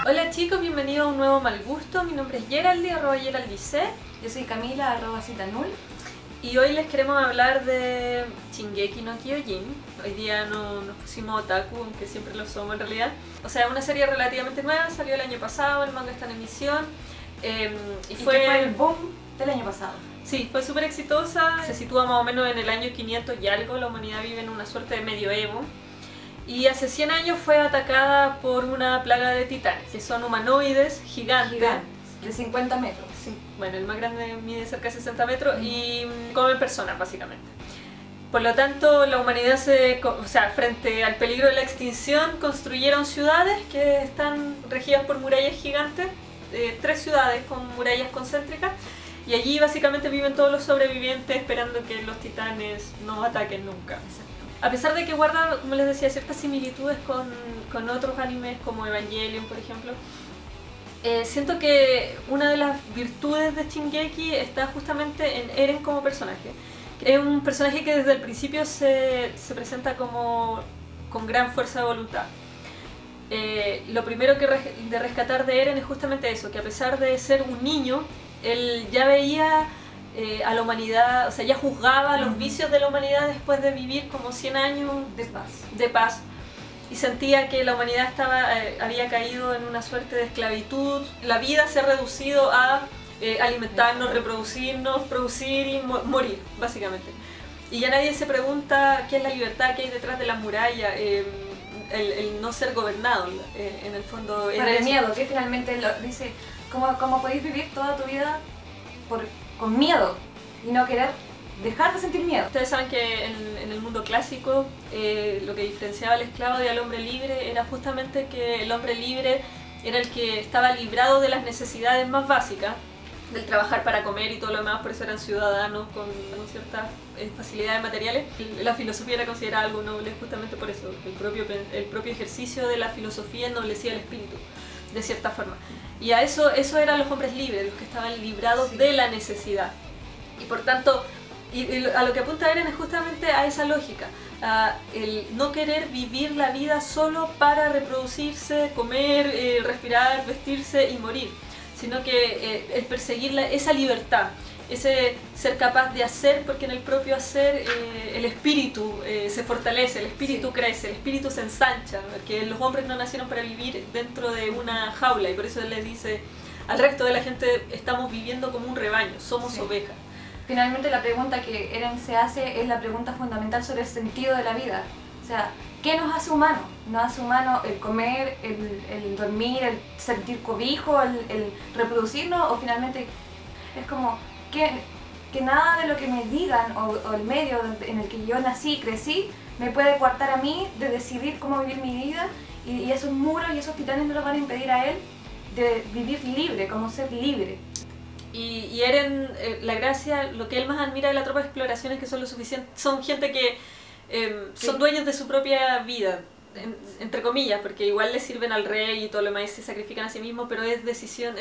Hola chicos, bienvenidos a un nuevo Mal Gusto. Mi nombre es Geraldine, @geraldice. Yo soy Camila, @citanul. Y hoy les queremos hablar de Shingeki no Kyojin. Hoy día no nos pusimos otaku, aunque siempre lo somos en realidad. O sea, una serie relativamente nueva, salió el año pasado, el manga está en emisión. Y fue el boom del año pasado. Sí, fue súper exitosa, se sitúa más o menos en el año 500 y algo, la humanidad vive en una suerte de medioevo. Y hace 100 años fue atacada por una plaga de titanes, que son humanoides gigantes. De 50 metros. Sí, bueno, el más grande mide cerca de 60 metros y comen personas básicamente. Por lo tanto, la humanidad frente al peligro de la extinción, construyeron ciudades que están regidas por murallas gigantes, 3 ciudades con murallas concéntricas, y allí básicamente viven todos los sobrevivientes esperando que los titanes no ataquen nunca. A pesar de que guarda, como les decía, ciertas similitudes con otros animes como Evangelion, por ejemplo, siento que una de las virtudes de Shingeki está justamente en Eren como personaje. Es un personaje que desde el principio se presenta como con gran fuerza de voluntad. Lo primero de rescatar de Eren es justamente eso, que a pesar de ser un niño, él ya veía a la humanidad, o sea, ya juzgaba los vicios de la humanidad después de vivir como 100 años de paz. Y sentía que la humanidad había caído en una suerte de esclavitud. La vida se ha reducido a alimentarnos, reproducirnos, producir y morir, básicamente. Y ya nadie se pregunta qué es la libertad que hay detrás de las murallas, el no ser gobernado, en el fondo. Por el miedo, que finalmente dice, ¿cómo podéis vivir toda tu vida con miedo y no querer dejar de sentir miedo? Ustedes saben que en el mundo clásico lo que diferenciaba al esclavo y al hombre libre era justamente que el hombre libre era el que estaba librado de las necesidades más básicas, del trabajar para comer y todo lo demás, por eso eran ciudadanos con ciertas facilidades materiales. La filosofía era considerada algo noble justamente por eso, el propio ejercicio de la filosofía ennoblecía el espíritu, de cierta forma. Y eso eran los hombres libres, los que estaban librados de la necesidad. Y por tanto, a lo que apunta Eren es justamente a esa lógica, el no querer vivir la vida solo para reproducirse, comer, respirar, vestirse y morir, sino que el perseguir esa libertad, ese ser capaz de hacer, porque en el propio hacer el espíritu se fortalece, el espíritu crece, el espíritu se ensancha, porque los hombres no nacieron para vivir dentro de una jaula, y por eso él les dice al resto de la gente, estamos viviendo como un rebaño, somos ovejas. Finalmente la pregunta que Eren se hace es la pregunta fundamental sobre el sentido de la vida. O sea, ¿qué nos hace humanos? Nos hace humanos el comer, el dormir, el sentir cobijo, el reproducirnos, o finalmente es como que nada de lo que me digan o el medio en el que yo nací y crecí me puede coartar a mí de decidir cómo vivir mi vida, y esos muros y esos titanes no lo van a impedir a él de vivir libre, como ser libre. Y Eren, la gracia, lo que él más admira de la tropa de exploración es que son gente que son dueños de su propia vida, entre comillas, porque igual le sirven al rey y todo lo demás y se sacrifican a sí mismos, pero es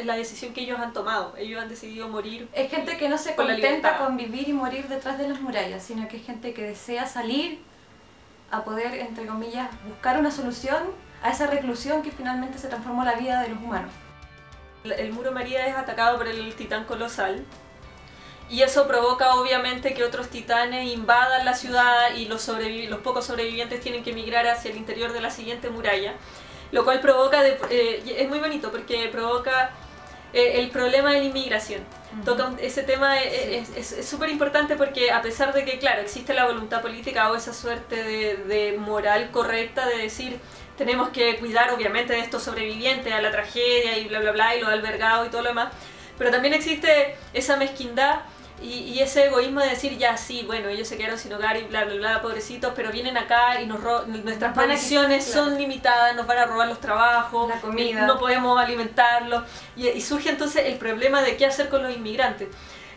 la decisión que ellos han tomado. Ellos han decidido morir. Es gente que no se contenta con vivir y morir detrás de las murallas, sino que es gente que desea salir a poder, entre comillas, buscar una solución a esa reclusión que finalmente se transformó la vida de los humanos. El muro María es atacado por el titán colosal y eso provoca obviamente que otros titanes invadan la ciudad y los pocos sobrevivientes tienen que emigrar hacia el interior de la siguiente muralla, lo cual provoca, es muy bonito porque provoca el problema de la inmigración. Toca ese tema, es súper importante porque a pesar de que, claro, existe la voluntad política o esa suerte de moral correcta de decir tenemos que cuidar obviamente de estos sobrevivientes a la tragedia y bla bla bla y los albergados y todo lo demás, pero también existe esa mezquindad y ese egoísmo de decir ya sí, bueno, ellos se quedaron sin hogar y bla bla bla, pobrecitos, pero vienen acá y nuestras provisiones son limitadas, nos van a robar los trabajos, la comida, no podemos alimentarlos, y surge entonces el problema de qué hacer con los inmigrantes.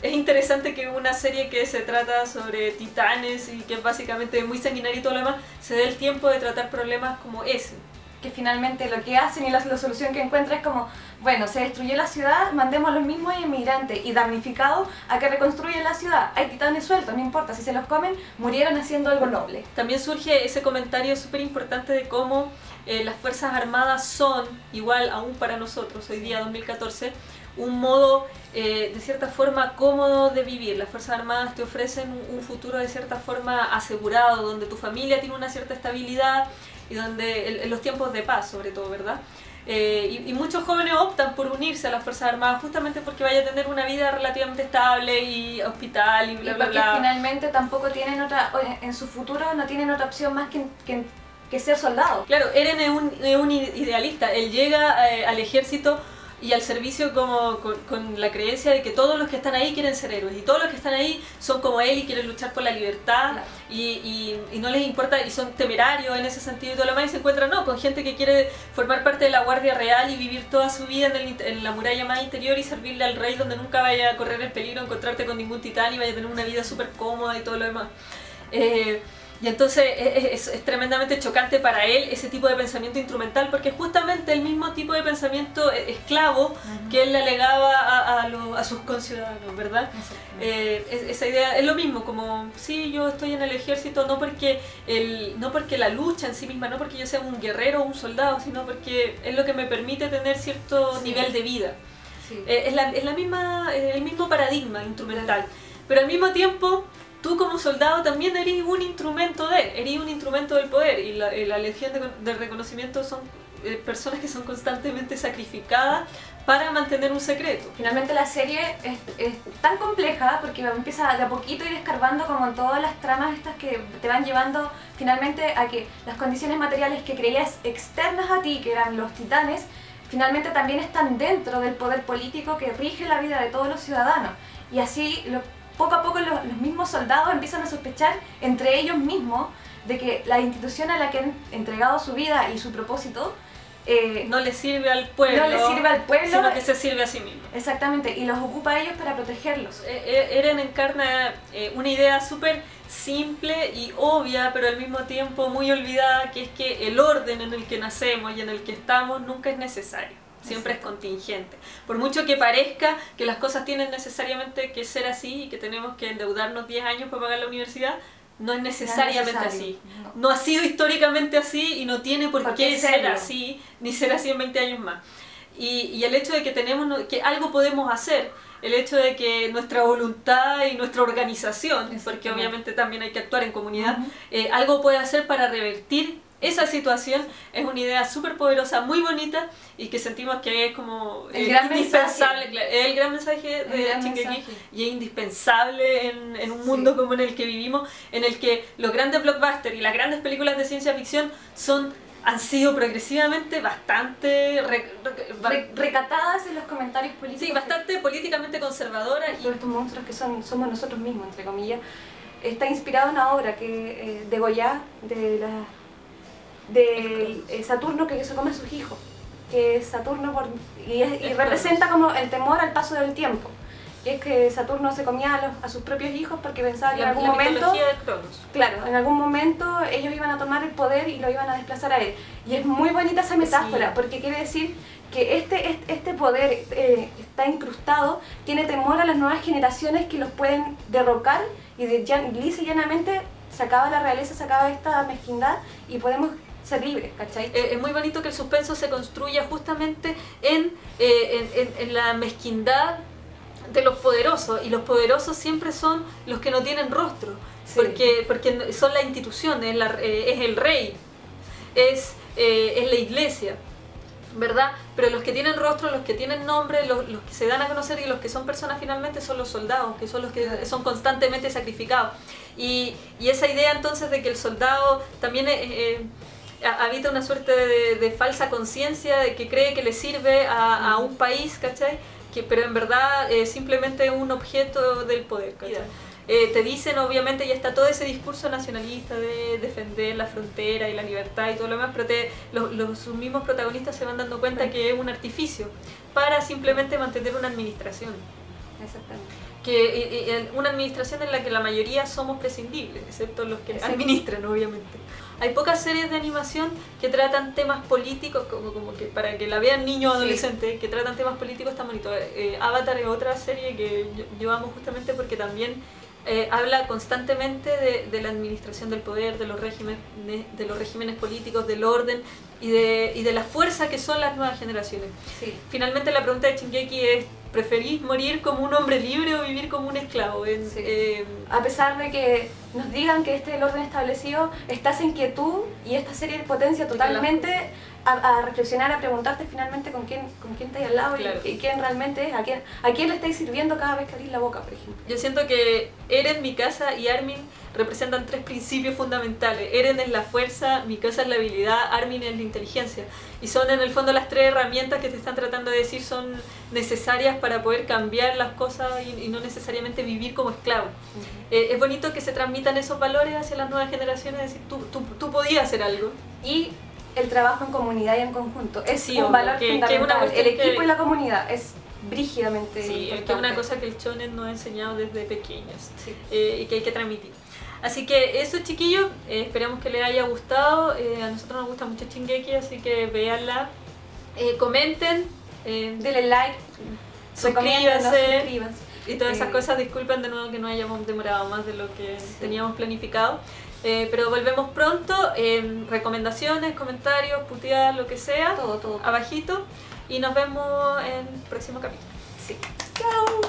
Es interesante que una serie que se trata sobre titanes y que es básicamente muy sanguinaria y todo lo demás, se dé el tiempo de tratar problemas como ese. que finalmente lo que hacen y la solución que encuentran es como, bueno, se destruyó la ciudad, mandemos a los mismos inmigrantes y damnificados a que reconstruyan la ciudad. Hay titanes sueltos, no importa, si se los comen, murieron haciendo algo noble. También surge ese comentario súper importante de cómo las Fuerzas Armadas son, igual aún para nosotros, hoy día 2014, un modo de cierta forma cómodo de vivir. Las Fuerzas Armadas te ofrecen un futuro de cierta forma asegurado, donde tu familia tiene una cierta estabilidad y donde en los tiempos de paz sobre todo, ¿verdad? Y muchos jóvenes optan por unirse a las Fuerzas Armadas justamente porque vaya a tener una vida relativamente estable y hospital y bla bla bla. Y porque finalmente tampoco tienen otra, en su futuro no tienen otra opción más que ser soldado. Claro, Eren es un idealista, él llega al ejército y al servicio como con la creencia de que todos los que están ahí quieren ser héroes y todos los que están ahí son como él y quieren luchar por la libertad. Claro. y no les importa y son temerarios en ese sentido y todo lo más, y se encuentran con gente que quiere formar parte de la Guardia Real y vivir toda su vida en la muralla más interior y servirle al rey, donde nunca vaya a correr el peligro de encontrarte con ningún titán y vaya a tener una vida súper cómoda y todo lo demás. Y entonces es tremendamente chocante para él ese tipo de pensamiento instrumental, porque justamente el mismo tipo de pensamiento esclavo que él le alegaba a sus conciudadanos, ¿verdad? Esa idea es lo mismo, como sí, yo estoy en el ejército no porque la lucha en sí misma, no porque yo sea un guerrero o un soldado, sino porque es lo que me permite tener cierto nivel de vida. Sí. Es el mismo paradigma instrumental, pero al mismo tiempo tú como soldado también eres un instrumento del poder, y la legión de reconocimiento son personas que son constantemente sacrificadas para mantener un secreto. Finalmente la serie es tan compleja porque empieza de a poquito a ir escarbando como en todas las tramas estas que te van llevando finalmente a que las condiciones materiales que creías externas a ti, que eran los titanes, finalmente también están dentro del poder político que rige la vida de todos los ciudadanos. Y así poco a poco los mismos soldados empiezan a sospechar entre ellos mismos de que la institución a la que han entregado su vida y su propósito no le sirve al pueblo, sino que se sirve a sí mismo. Exactamente, y los ocupa a ellos para protegerlos. Eren encarna una idea súper simple y obvia, pero al mismo tiempo muy olvidada, que es que el orden en el que nacemos y en el que estamos nunca es necesario. Siempre es contingente. Por mucho que parezca que las cosas tienen necesariamente que ser así y que tenemos que endeudarnos 10 años para pagar la universidad, no es necesariamente así. No ha sido históricamente así y no tiene por qué ser así, ni ser así en 20 años más. Y el hecho de que algo podemos hacer, el hecho de que nuestra voluntad y nuestra organización, porque obviamente también hay que actuar en comunidad, algo puede hacer para revertir esa situación, es una idea súper poderosa, muy bonita, y que sentimos que es como indispensable, es el gran mensaje de Shingeki, y es indispensable en un mundo como en el que vivimos, en el que los grandes blockbusters y las grandes películas de ciencia ficción han sido progresivamente bastante recatadas en los comentarios políticos. Sí, bastante políticamente conservadoras. Por estos monstruos que somos nosotros mismos, entre comillas. Está inspirado en una obra de Goya, de Saturno, que se come a sus hijos, que es Saturno y representa como el temor al paso del tiempo, que es que Saturno se comía a sus propios hijos porque pensaba que en algún momento, claro, en algún momento ellos iban a tomar el poder y lo iban a desplazar a él. Y es muy bonita esa metáfora, porque quiere decir que este poder está incrustado, tiene temor a las nuevas generaciones que los pueden derrocar, y lisa y llanamente se acaba la realeza, se acaba esta mezquindad y podemos ser libres, ¿cachai? Es muy bonito que el suspenso se construya justamente en la mezquindad de los poderosos, y los poderosos siempre son los que no tienen rostro, porque son la institución, es el rey, es la iglesia, ¿verdad? Pero los que tienen rostro, los que tienen nombre, los que se dan a conocer y los que son personas finalmente son los soldados, que son los que son constantemente sacrificados. Y esa idea entonces de que el soldado también habita una suerte de falsa conciencia, de que cree que le sirve a un país, ¿cachai? Pero en verdad es simplemente un objeto del poder, ¿cachai? Te dicen, obviamente, ya está todo ese discurso nacionalista de defender la frontera y la libertad y todo lo demás, pero sus mismos protagonistas se van dando cuenta que es un artificio para simplemente mantener una administración. Exactamente. Una administración en la que la mayoría somos prescindibles, excepto los que administran, obviamente. Hay pocas series de animación que tratan temas políticos, como que para que la vean niños o adolescentes, que tratan temas políticos tan bonitos. Avatar es otra serie que yo amo justamente porque también habla constantemente de la administración del poder, de los regímenes políticos, del orden y de la fuerza que son las nuevas generaciones. Sí. Finalmente la pregunta de Shingeki es: ¿preferís morir como un hombre libre o vivir como un esclavo? A pesar de que nos digan que este es el orden establecido, estás en quietud y esta serie potencia totalmente a reflexionar, a preguntarte finalmente con quién estáis al lado, claro, y quién realmente es, a quién le estáis sirviendo cada vez que abrís la boca, por ejemplo. Yo siento que Eren, Mikasa y Armin representan tres principios fundamentales. Eren es la fuerza, Mikasa es la habilidad, Armin es la inteligencia. Y son en el fondo las tres herramientas que te están tratando de decir son necesarias para poder cambiar las cosas y no necesariamente vivir como esclavo. Es bonito que se transmitan esos valores hacia las nuevas generaciones, es decir, tú podías hacer algo. Y el trabajo en comunidad y en conjunto es un valor fundamental. El equipo y la comunidad es brígidamente importante. Es que es una cosa que el shonen nos ha enseñado desde pequeños, y que hay que transmitir. Así que eso, chiquillos, esperamos que les haya gustado. A nosotros nos gusta mucho Shingeki, así que véanla, comenten, denle like, suscríbanse y todas esas cosas. Disculpen de nuevo que no hayamos demorado más de lo que teníamos planificado. Pero volvemos pronto. Recomendaciones, comentarios, puteadas, lo que sea, todo abajito. Y nos vemos en el próximo capítulo. Chao.